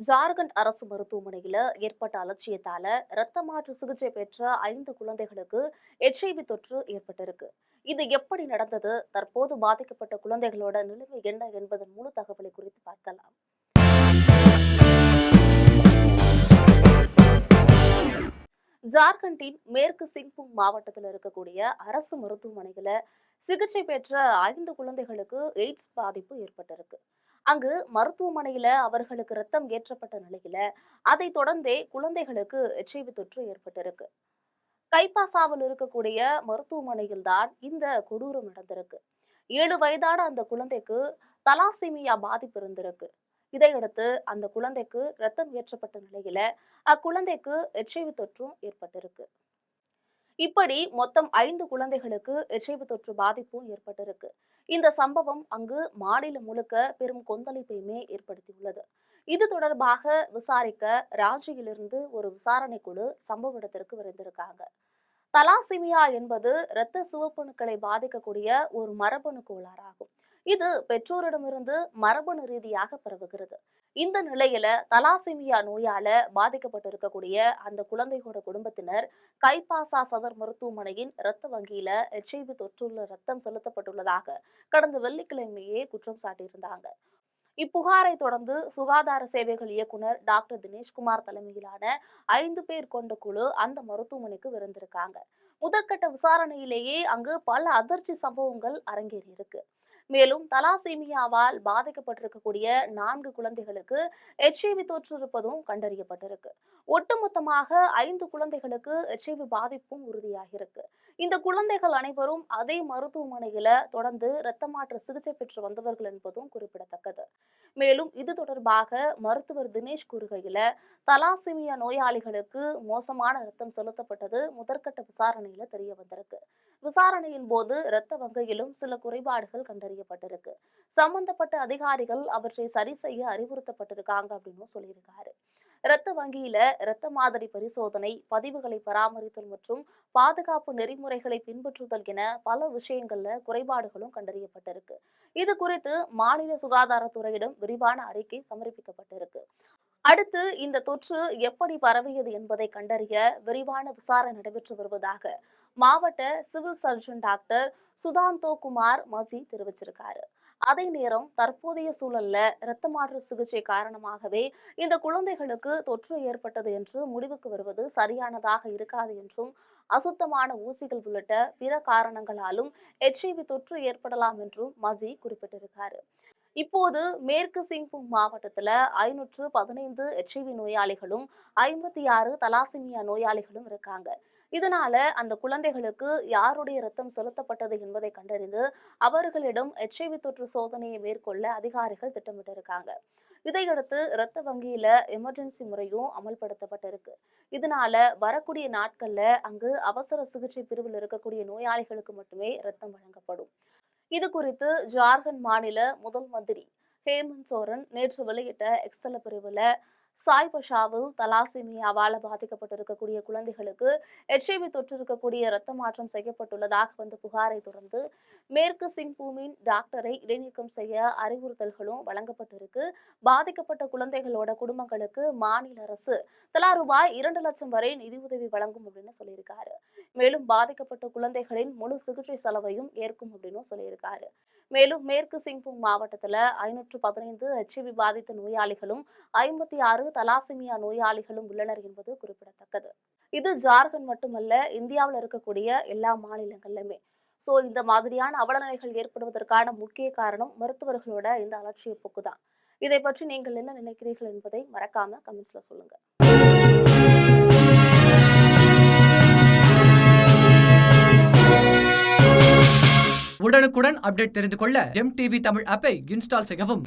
ஜார்க்கண்ட் அரசு மருத்துவமனையில ஏற்பட்ட அலட்சியத்தால இரத்த மாற்று சிகிச்சை பெற்ற 5 குழந்தைகளுக்கு HIV தொற்று ஏற்பட்டிருக்கு. இது எப்படி நடந்தது? தற்போது பாதிக்கப்பட்ட குழந்தைகளோட நிலைமை என்ன என்பதன் முழு தகவலை குறித்து பார்க்கலாம். ஜார்க்கண்டின் மேற்கு சிங்பூம் மாவட்டத்தில் இருக்கக்கூடிய அரசு மருத்துவமனையில சிகிச்சை பெற்ற 5 குழந்தைகளுக்கு எய்ட்ஸ் பாதிப்பு ஏற்பட்டிருக்கு. அங்கு மருத்துவமனையில அவர்களுக்கு ரத்தம் ஏற்றப்பட்ட நிலையில அதை தொடர்ந்தே குழந்தைகளுக்கு HIV தொற்று ஏற்பட்டிருக்கு. கைப்பாசாவில் இருக்கக்கூடிய மருத்துவமனையில் தான் இந்த கொடூரம் நடந்திருக்கு. 7 வயதான அந்த குழந்தைக்கு தலாசீமியா பாதிப்பு இருந்திருக்கு. இதையடுத்து அந்த குழந்தைக்கு ரத்தம் ஏற்றப்பட்ட நிலையில அக்குழந்தைக்கு HIV தொற்றும் ஏற்பட்டிருக்கு. இப்படி மொத்தம் 5 குழந்தைகளுக்கு HIV தொற்று பாதிப்பும் ஏற்பட்டிருக்கு. இந்த சம்பவம் அங்கு மாநிலம் முழுக்க பெரும் கொந்தளிப்பையுமே ஏற்படுத்தியுள்ளது. இது தொடர்பாக விசாரிக்க ராஞ்சியிலிருந்து ஒரு விசாரணை குழு சம்பவ இடத்திற்கு விரைந்திருக்காங்க. தலாசிமியா என்பது இரத்த சிவப்பணுக்களை பாதிக்கக்கூடிய ஒரு மரபணு கோளாறாகும். இது பெற்றோரிடமிருந்து மரபணு ரீதியாக பரவுகிறது. இந்த நிலையில தலாசிமியா நோயால பாதிக்கப்பட்டிருக்கக்கூடிய அந்த குழந்தையோட குடும்பத்தினர் கைப்பாசா சதர் மருத்துவமனையின் இரத்த வங்கியில HIV தொற்றுள்ள ரத்தம் செலுத்தப்பட்டுள்ளதாக கடந்த வெள்ளிக்கிழமையே குற்றம் சாட்டியிருந்தாங்க. இப்புகாரை தொடர்ந்து சுகாதார சேவைகள் இயக்குனர் டாக்டர் தினேஷ்குமார் தலைமையிலான 5 பேர் கொண்ட குழு அந்த மருத்துவமனைக்கு விருந்திருக்காங்க. முதற்கட்ட விசாரணையிலேயே அங்கு பல அதிர்ச்சி சம்பவங்கள் அரங்கேறி இருக்கு. மேலும் தலாசீமியாவால் பாதிக்கப்பட்டிருக்கக்கூடிய 4 குழந்தைகளுக்கு HIV தொற்று இருப்பதும் கண்டறியப்பட்டிருக்கு. ஒட்டுமொத்தமாக 5 குழந்தைகளுக்கு HIV பாதிப்பும் உறுதியாகிருக்கு. இந்த குழந்தைகள் அனைவரும் அதே மருத்துவமனையில தொடர்ந்து இரத்த மாற்று சிகிச்சை பெற்று வந்தவர்கள் என்பதும் குறிப்பிடத்தக்கது. மேலும் இது தொடர்பாக மருத்துவர் தினேஷ் கூறுகையில தலாசிமியா நோயாளிகளுக்கு மோசமான ரத்தம் செலுத்தப்பட்டது முதற்கட்ட விசாரணையில தெரிய வந்திருக்கு. விசாரணையின் போது இரத்த வங்கியிலும் சில குறைபாடுகள் கண்டறியப்பட்டிருக்கு. சம்பந்தப்பட்ட அதிகாரிகள் அவற்றை சரி செய்ய அறிவுறுத்தப்பட்டிருக்காங்க அப்படின்னு சொல்லியிருக்காரு. இரத்த வங்கியில இரத்த மாதிரி பரிசோதனை, பதிவுகளை பராமரித்தல் மற்றும் பாதுகாப்பு நெறிமுறைகளை பின்பற்றுதல் என பல விஷயங்கள்ல குறைபாடுகளும் கண்டறியப்பட்டிருக்கு. இது குறித்து மாநில சுகாதாரத்துறையிடம் விரிவான அறிக்கை சமர்ப்பிக்கப்பட்டிருக்கு. அடுத்து இந்த தொற்று எப்படி பரவியது என்பதை கண்டறிய விரிவான விசாரணை நடைபெற்று வருவதாக மாவட்ட civil surgeon doctor Sudhanto Kumar Maji தெரிவிச்சிருக்காரு. அதே நேரம் தற்போதைய சூழல்ல இரத்த மாற்று சிகிச்சை காரணமாகவே இந்த குழந்தைகளுக்கு தொற்று ஏற்பட்டது என்று முடிவுக்கு வருவது சரியானதாக இருக்காது என்றும், அசுத்தமான ஊசிகள் உள்ளிட்ட பிற காரணங்களாலும் HIV தொற்று ஏற்படலாம் என்றும் மஜி குறிப்பிட்டிருக்காரு. இப்போது மேற்கு சிங்பூம் மாவட்டத்துல 515 HIV நோயாளிகளும் 56 தலாசிமியா நோயாளிகளும் இருக்காங்க. இதனால அந்த குழந்தைகளுக்கு யாருடைய ரத்தம் செலுத்தப்பட்டது என்பதை கண்டறிந்து அவர்களிடம் HIV தொற்று சோதனையை மேற்கொள்ள அதிகாரிகள் திட்டமிட்டிருக்காங்க. இதையடுத்து இரத்த வங்கியில எமர்ஜென்சி முறையும் அமல்படுத்தப்பட்டிருக்கு. இதனால வரக்கூடிய நாட்கள்ல அங்கு அவசர சிகிச்சை பிரிவில் இருக்கக்கூடிய நோயாளிகளுக்கு மட்டுமே ரத்தம் வழங்கப்படும். இது குறித்து ஜார்க்கண்ட் மாநில முதல் மந்திரி ஹேமந்த் சோரன் நேற்று வெளியிட்ட எக்ஸ்தல பிரிவுல சாய்பஷாவில் தலாசிமியாவால் பாதிக்கப்பட்டிருக்கக்கூடிய குழந்தைகளுக்கு HIV தொற்று இருக்கக்கூடிய இரத்த மாற்றம் செய்யப்பட்டுள்ளதாக வந்த புகாரை தொடர்ந்து மேற்கு சிங்பூமின் டாக்டரை இடைநீக்கம் செய்ய அறிவுறுத்தல்களும் வழங்கப்பட்டிருக்கு. பாதிக்கப்பட்ட குழந்தைகளோட குடும்பங்களுக்கு மாநில அரசு தலா ரூபாய் 2 லட்சம் வரை நிதியுதவி வழங்கும் அப்படின்னு சொல்லியிருக்காரு. மேலும் பாதிக்கப்பட்ட குழந்தைகளின் முழு சிகிச்சை செலவையும் ஏற்கும் அப்படின்னு சொல்லியிருக்காரு. மேலும் மேற்கு சிங்பூம் மாவட்டத்துல 515 HIV பாதித்த நோயாளிகளும் 56 தலாசிமியா நோயாளிகளும் உள்ளனர் என்பது குறிப்பிடத்தக்கது. இது ஜார்க்கண்ட் மட்டுமல்ல, இந்தியாவில் இருக்கக்கூடிய எல்லா மாநிலங்களிலுமே. இந்த மாதிரியான அவலநிலைகள் ஏற்படுவதற்கான முக்கிய காரணம் மருத்துவர்களோட இந்த அலட்சிய போக்குதான். இதை பற்றி நீங்கள் என்ன நினைக்கிறீர்கள் என்பதை மறக்காம கமெண்ட்ஸ்ல சொல்லுங்க. உடனுக்குடன் அப்டேட் தெரிந்து கொள்ள ஜெம் டிவி தமிழ் ஆப்பை இன்ஸ்டால் செய்யவும்.